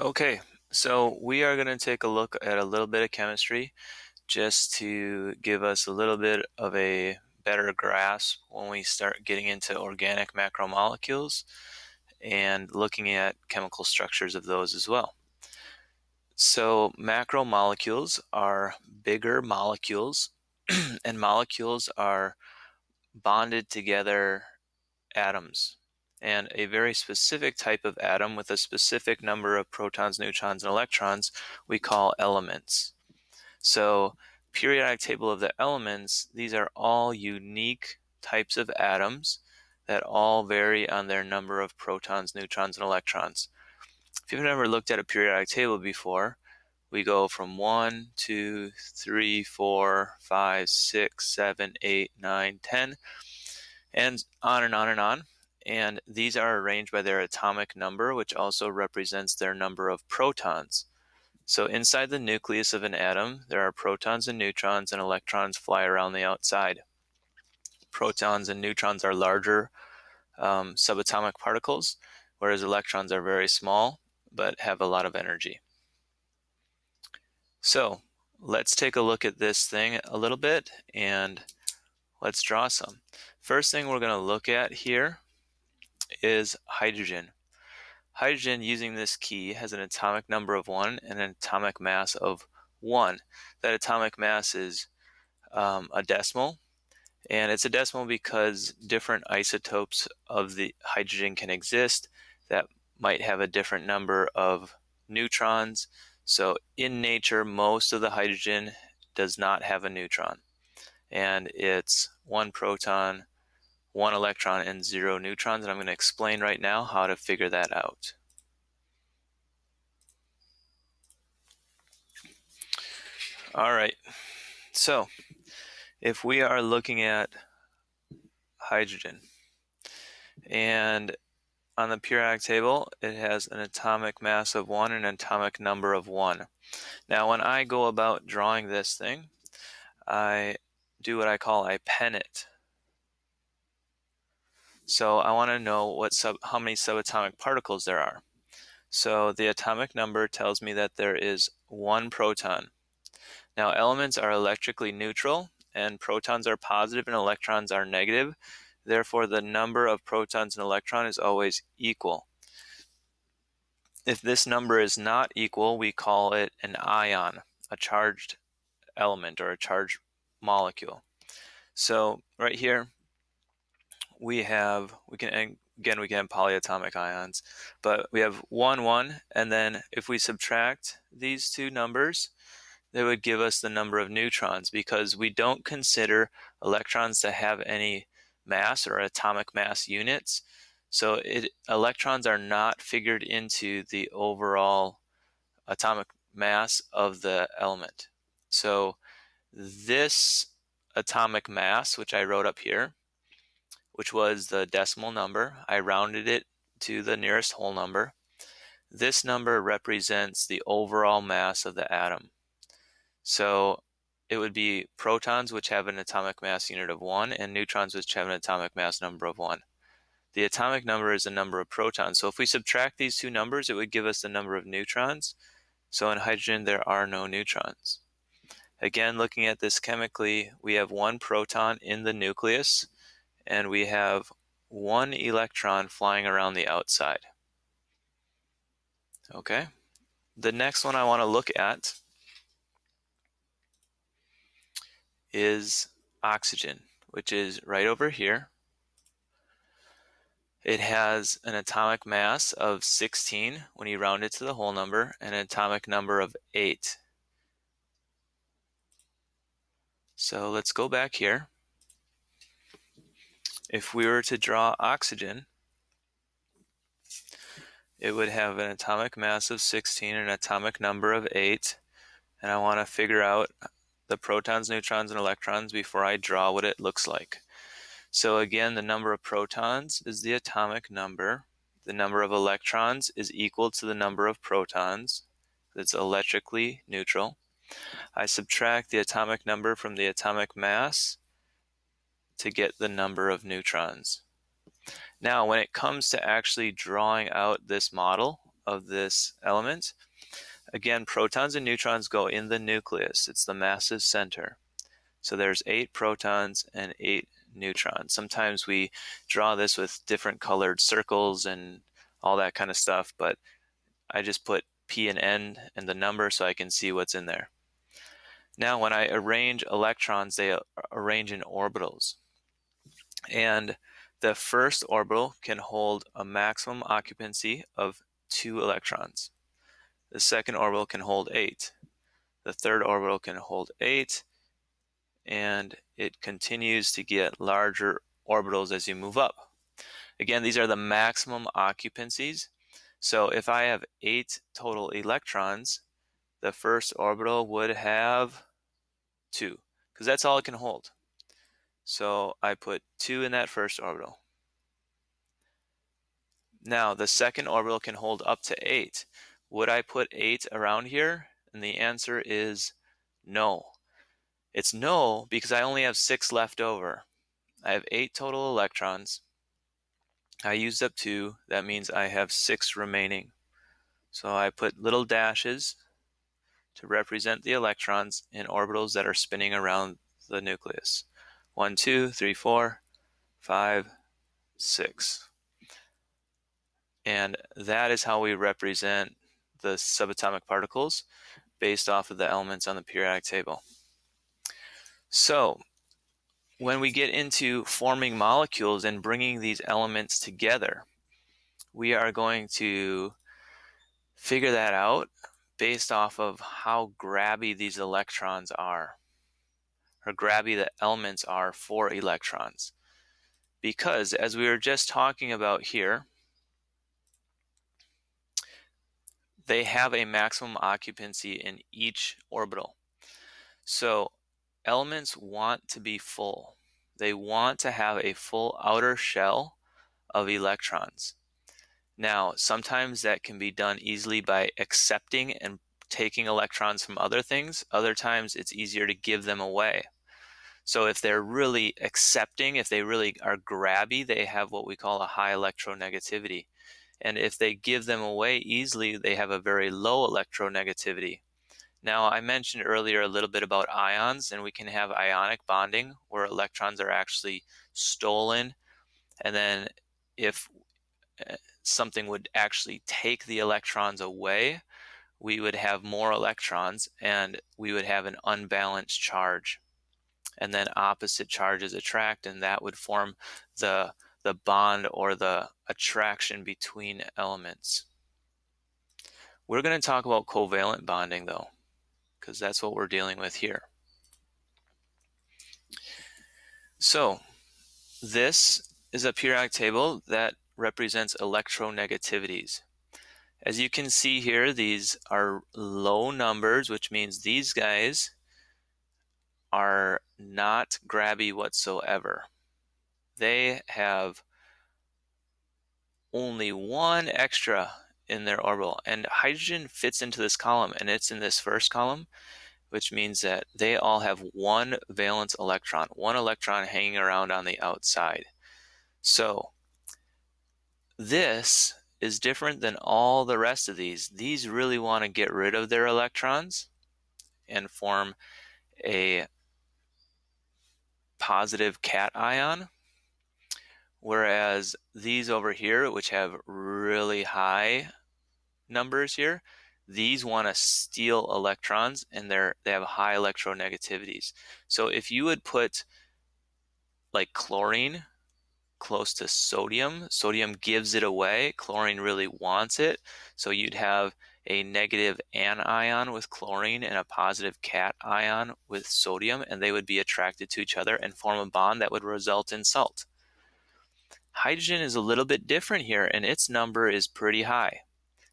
Okay, so we are going to take a look at a little bit of chemistry just to give us a little bit of a better grasp when we start getting into organic macromolecules and looking at chemical structures of those as well. So, macromolecules are bigger molecules, and molecules are bonded together atoms. And a very specific type of atom with a specific number of protons, neutrons, and electrons we call elements. So, periodic table of the elements, these are all unique types of atoms that all vary on their number of protons, neutrons, and electrons. If you've never looked at a periodic table before, we go from 1, 2, 3, 4, 5, 6, 7, 8, 9, 10, and on and on and on. And these are arranged by their atomic number, which also represents their number of protons. So inside the nucleus of an atom, there are protons and neutrons, and electrons fly around the outside. Protons and neutrons are larger subatomic particles, whereas electrons are very small but have a lot of energy. So let's take a look at this thing a little bit and let's draw some. First thing we're going to look at here is hydrogen. Hydrogen, using this key, has an atomic number of 1 and an atomic mass of 1. That atomic mass is a decimal, and it's a decimal because different isotopes of the hydrogen can exist that might have a different number of neutrons. So in nature, most of the hydrogen does not have a neutron, and it's 1 proton, 1 electron, and 0 neutrons, and I'm going to explain right now how to figure that out. All right, so if we are looking at hydrogen, and on the periodic table, it has an atomic mass of 1 and an atomic number of 1. Now, when I go about drawing this thing, I do what I call I pen it. So I want to know how many subatomic particles there are. So the atomic number tells me that there is 1 proton. Now, elements are electrically neutral, and protons are positive and electrons are negative. Therefore, the number of protons and electrons is always equal. If this number is not equal, we call it an ion, a charged element or a charged molecule. So right here, we can have polyatomic ions, but we have 1, 1, and then if we subtract these two numbers, that would give us the number of neutrons, because we don't consider electrons to have any mass or atomic mass units. So electrons are not figured into the overall atomic mass of the element. So this atomic mass, which I wrote up here, which was the decimal number, I rounded it to the nearest whole number. This number represents the overall mass of the atom. So it would be protons, which have an atomic mass unit of 1, and neutrons, which have an atomic mass number of 1. The atomic number is the number of protons. So if we subtract these two numbers, it would give us the number of neutrons. So in hydrogen, there are no neutrons. Again, looking at this chemically, we have 1 proton in the nucleus, and we have 1 electron flying around the outside. Okay. The next one I want to look at is oxygen, which is right over here. It has an atomic mass of 16 when you round it to the whole number, and an atomic number of 8. So let's go back here. If we were to draw oxygen, it would have an atomic mass of 16 and an atomic number of 8. And I want to figure out the protons, neutrons, and electrons before I draw what it looks like. So again, the number of protons is the atomic number. The number of electrons is equal to the number of protons. It's electrically neutral. I subtract the atomic number from the atomic mass to get the number of neutrons. Now, when it comes to actually drawing out this model of this element. Again, protons and neutrons go in the nucleus. It's the massive center. So there's 8 protons and 8 neutrons. Sometimes we draw this with different colored circles and all that kind of stuff, but I just put P and N and the number so I can see what's in there. Now, when I arrange electrons, they arrange in orbitals. And the first orbital can hold a maximum occupancy of 2 electrons. The second orbital can hold 8. The third orbital can hold 8. And it continues to get larger orbitals as you move up. Again, these are the maximum occupancies. So if I have 8 total electrons, the first orbital would have 2, because that's all it can hold. So I put 2 in that first orbital. Now the second orbital can hold up to 8. Would I put 8 around here? And the answer is no. It's no, because I only have 6 left over. I have 8 total electrons. I used up 2. That means I have 6 remaining. So I put little dashes to represent the electrons in orbitals that are spinning around the nucleus. 1, 2, 3, 4, 5, 6. And that is how we represent the subatomic particles based off of the elements on the periodic table. So when we get into forming molecules and bringing these elements together, we are going to figure that out based off of how grabby these electrons are, or grabby the elements are for electrons. Because as we were just talking about here, they have a maximum occupancy in each orbital. So elements want to be full. They want to have a full outer shell of electrons. Now, sometimes that can be done easily by accepting and taking electrons from other things. Other times it's easier to give them away. So if they're really accepting, if they really are grabby, they have what we call a high electronegativity. And if they give them away easily, they have a very low electronegativity. Now, I mentioned earlier a little bit about ions, and we can have ionic bonding where electrons are actually stolen. And then if something would actually take the electrons away, we would have more electrons and we would have an unbalanced charge. And then opposite charges attract, and that would form the bond or the attraction between elements. We're going to talk about covalent bonding though, because that's what we're dealing with here. So this is a periodic table that represents electronegativities. As you can see here, these are low numbers, which means these guys are not grabby whatsoever. They have only 1 extra in their orbital, and hydrogen fits into this column, and it's in this first column, which means that they all have 1 valence electron, 1 electron hanging around on the outside. So this is different than all the rest of these. These really want to get rid of their electrons and form a positive cation, whereas these over here, which have really high numbers here, these want to steal electrons, and they have high electronegativities. So if you would put like chlorine close to sodium, sodium gives it away, chlorine really wants it, so you'd have a negative anion with chlorine and a positive cation with sodium, and they would be attracted to each other and form a bond that would result in salt. Hydrogen is a little bit different here, and its number is pretty high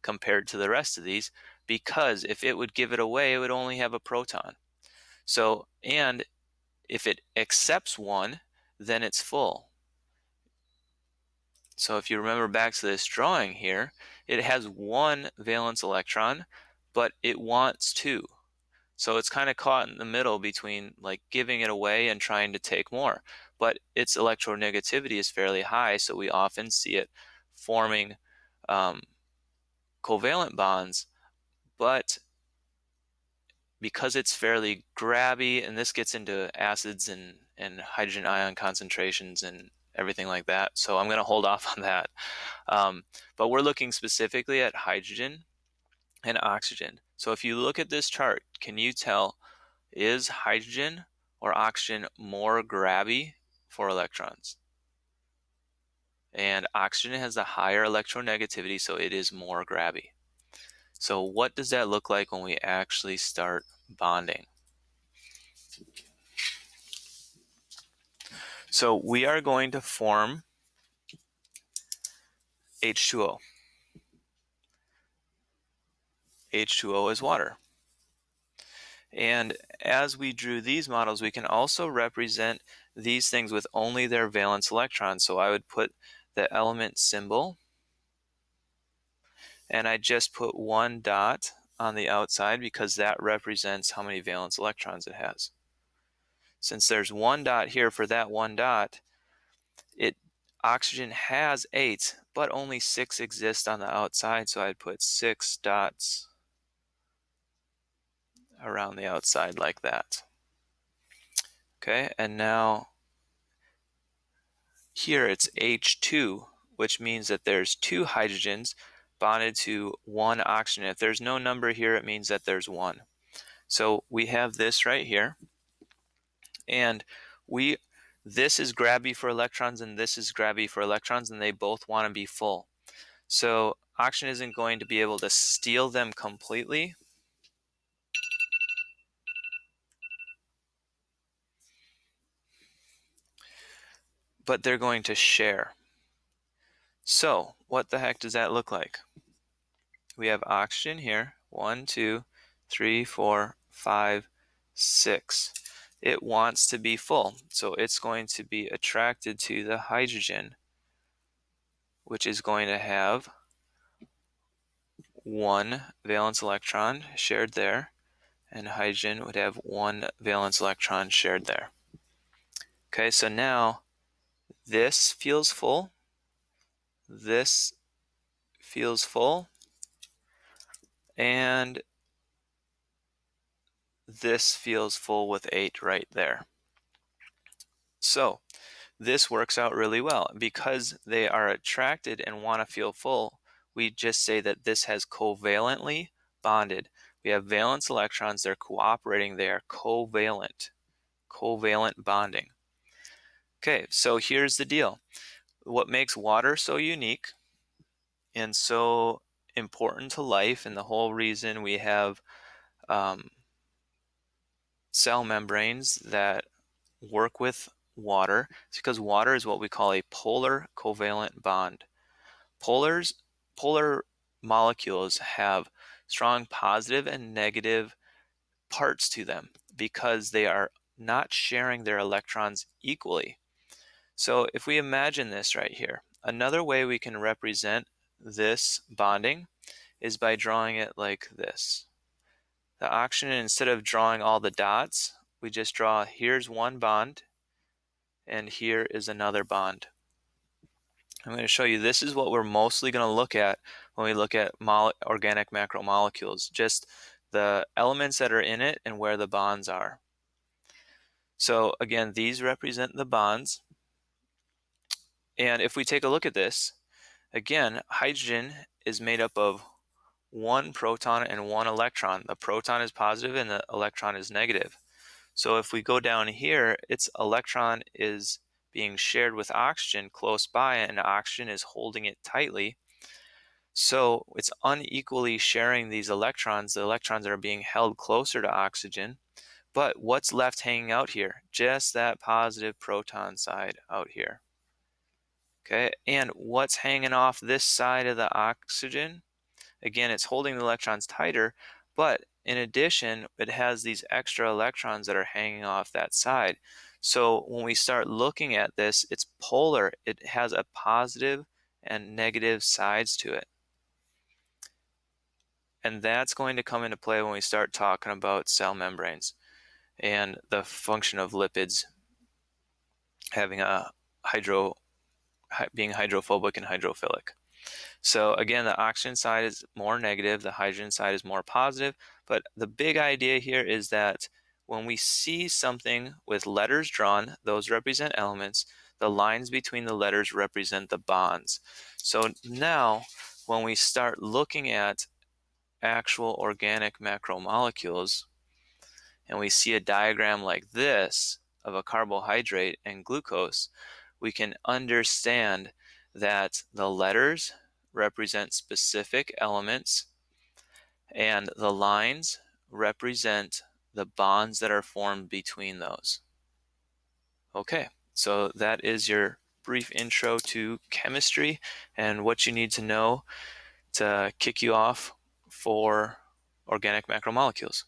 compared to the rest of these, because if it would give it away, it would only have a proton. So, and if it accepts 1, then it's full. So if you remember back to this drawing here, it has 1 valence electron, but it wants 2. So it's kind of caught in the middle between like giving it away and trying to take more. But its electronegativity is fairly high, so we often see it forming covalent bonds, but because it's fairly grabby, and this gets into acids and hydrogen ion concentrations and everything like that, so I'm going to hold off on that. But we're looking specifically at hydrogen and oxygen. So if you look at this chart, can you tell, is hydrogen or oxygen more grabby for electrons? And oxygen has a higher electronegativity, so it is more grabby. So what does that look like when we actually start bonding? So we are going to form H2O. H2O is water. And as we drew these models, we can also represent these things with only their valence electrons. So I would put the element symbol, and I just put one dot on the outside because that represents how many valence electrons it has. Since there's one dot here for that one dot, oxygen has 8, but only 6 exist on the outside, so I'd put 6 dots around the outside like that. Okay, and now here it's H2, which means that there's 2 hydrogens bonded to 1 oxygen. If there's no number here, it means that there's 1. So we have this right here, and this is grabby for electrons and this is grabby for electrons, and they both want to be full. So oxygen isn't going to be able to steal them completely, but they're going to share. So what the heck does that look like? We have oxygen here, 1, 2, 3, 4, 5, 6. It wants to be full, so it's going to be attracted to the hydrogen, which is going to have 1 valence electron shared there, and hydrogen would have 1 valence electron shared there. Okay, so now this feels full, this feels full, and this feels full with 8 right there. So this works out really well. Because they are attracted and want to feel full, we just say that this has covalently bonded. We have valence electrons, they're cooperating, they are covalent bonding. Okay, so here's the deal. What makes water so unique and so important to life, and the whole reason we have cell membranes that work with water, is because water is what we call a polar covalent bond. Polar molecules have strong positive and negative parts to them because they are not sharing their electrons equally. So if we imagine this right here, another way we can represent this bonding is by drawing it like this. The oxygen, instead of drawing all the dots, we just draw, here's one bond, and here is another bond. I'm going to show you, this is what we're mostly going to look at when we look at organic macromolecules, just the elements that are in it and where the bonds are. So again, these represent the bonds. And if we take a look at this, again, hydrogen is made up of 1 proton and 1 electron. The proton is positive and the electron is negative. So if we go down here, its electron is being shared with oxygen close by, and oxygen is holding it tightly. So it's unequally sharing these electrons. The electrons are being held closer to oxygen. But what's left hanging out here? Just that positive proton side out here. Okay, and what's hanging off this side of the oxygen? Again, it's holding the electrons tighter, but in addition, it has these extra electrons that are hanging off that side. So when we start looking at this, it's polar. It has a positive and negative sides to it. And that's going to come into play when we start talking about cell membranes and the function of lipids having a being hydrophobic and hydrophilic. So again, the oxygen side is more negative, the hydrogen side is more positive, but the big idea here is that when we see something with letters drawn, those represent elements. The lines between the letters represent the bonds. So now, when we start looking at actual organic macromolecules, and we see a diagram like this of a carbohydrate and glucose, we can understand that the letters represent specific elements and the lines represent the bonds that are formed between those. Okay, so that is your brief intro to chemistry and what you need to know to kick you off for organic macromolecules.